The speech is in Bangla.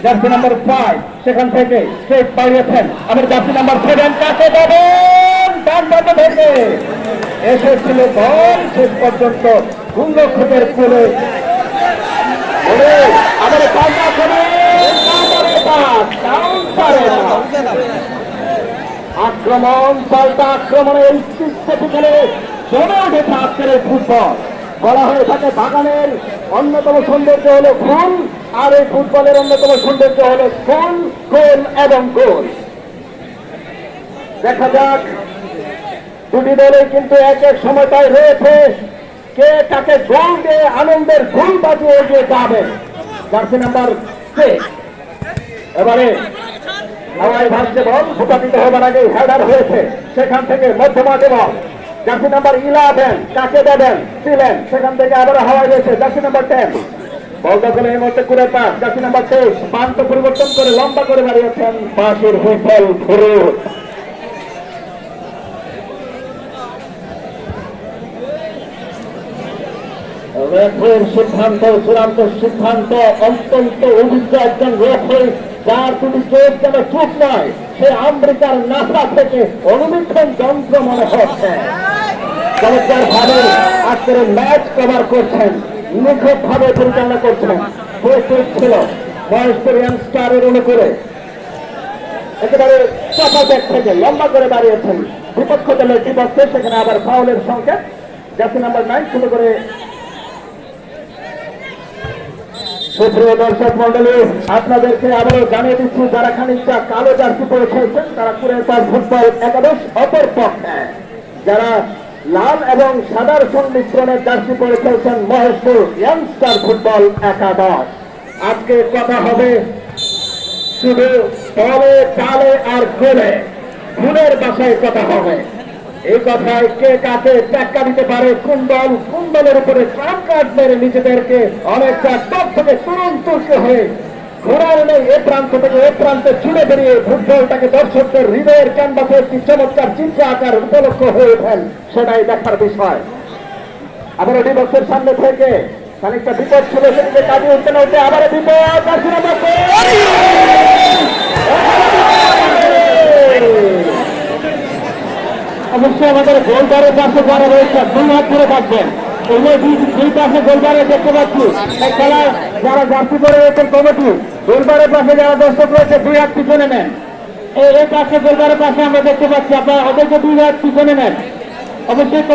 জার্সি নাম্বার 5 সেখান থেকে স্ট্রেট পাইয়েছেন আমার জার্সি নাম্বার 7 কাছে যাবেন ডান বামে থেকে এসেছিল বল শেষ পর্যন্ত গোলরক্ষকের কোলে আমাদের পাল্টা করে আক্রমণ পাল্টা আক্রমণে এই বিকেলে জমে উঠেছে আজকের ফুটবল। বলা হয়ে থাকে বাগানের অন্যতম সৌন্দর্য হলো ফুল, আর এই ফুটবলের অন্যতম সৌন্দর্য হলো গোল, গোল এবং গোল। দেখা যাক দুটি দলে কিন্তু এক এক সময়টায় রয়েছে কে তাকে গোল দিয়ে আনন্দের গোল বাজিয়ে এগিয়ে যাবে। জার্সি নাম্বার 6 এবারে হাওয়ায় ভাসছে বল, ভূপাতিত হবার আগে হেডার হয়েছে, সেখান থেকে মধ্যমাঠে বল জার্সি নাম্বার 11 কাকে দেবেন ছিলেন, সেখান থেকে আবার হাওয়ায় রয়েছে জার্সি নাম্বার 10 বল দখলে এই মুহূর্তে করে পাস জার্সি নাম্বার 23 প্রান্ত পরিবর্তন করে লম্বা করে বাড়িয়েছেন পাশের হুইসেল ফরুদ। রেফারির সিদ্ধান্ত চূড়ান্ত সিদ্ধান্ত, অত্যন্ত অভিজ্ঞ একজন রেফারি যার দুটি চোখ যেন চুপ নয়, সে আমেরিকার নাসা থেকে অনুবীক্ষণ যন্ত্র মনে হচ্ছে। চমৎকার ভাবে আজকের ম্যাচ কভার করছেন, নিখুঁত ভাবে পরিচালনা করছেন। প্রস্তুত ছিল বয়স্ক ইয়াংস্টারের অনুকূলে একেবারে চাপা ব্যাগ থেকে লম্বা করে দাঁড়িয়েছেন বিপক্ষ দলের বিপক্ষে, সেখানে আবার ফাউলের সংকেত। জার্সি নাম্বার 9 শুরু করে। সুপ্রিয় দর্শক মন্ডলী, আপনাদেরকে আবারও জানিয়ে দিচ্ছি যারা খানিকটা কালো জার্সি পরে খেলছেন তারা কুড়েপাড় ফুটবল একাদশ, অপর পক্ষে যারা লাল এবং সাদার সংমিশ্রণের জার্সি পরে খেলছেন মহেশপুর ইয়াংস্টার ফুটবল একাদশ। আজকে কথা হবে শুধু তলে চালে আর গোলে, ফুলের বাসায় কথা হবে। এই কথায় কে কাকে টেক্কা দিতে পারে, কোন দলের উপরে ট্রাম্প কার্ড মেরে নিজেদেরকে অনেকটা টপ থেকে তুরন্ত হয়ে ঘোরার নেই এ প্রান্ত থেকে এ প্রান্তে ছুড়ে বেরিয়ে ফুটবলটাকে দর্শকদের হৃদয়ের ক্যানভাসে একটি চমৎকার চিত্র আকার উপলক্ষ হয়ে ওঠেন, সেটাই দেখার বিষয়। আবার ডিবক্সের সামনে থেকে খানিকটা বিপদ ছিল, সেদিকে কাটিয়ে উঠতে না উঠতে আবার বিপদ। অবশ্যই আমাদের গোলবারের পাশে যারা রয়েছে 2 হাত ধরে থাকবেন, দুই পাশে গোলবারে দেখতে পাচ্ছি খেলা যারা জার্সি করে রয়েছেন কমিটি, গোলবারের পাশে যারা দর্শক রয়েছে 2 হাত পিছনে নেন। এই পাশে গোলবারের পাশে আমরা দেখতে পাচ্ছি, আপনারা ওদেরকে 2 হাত পিছনে নেন অবশ্যই।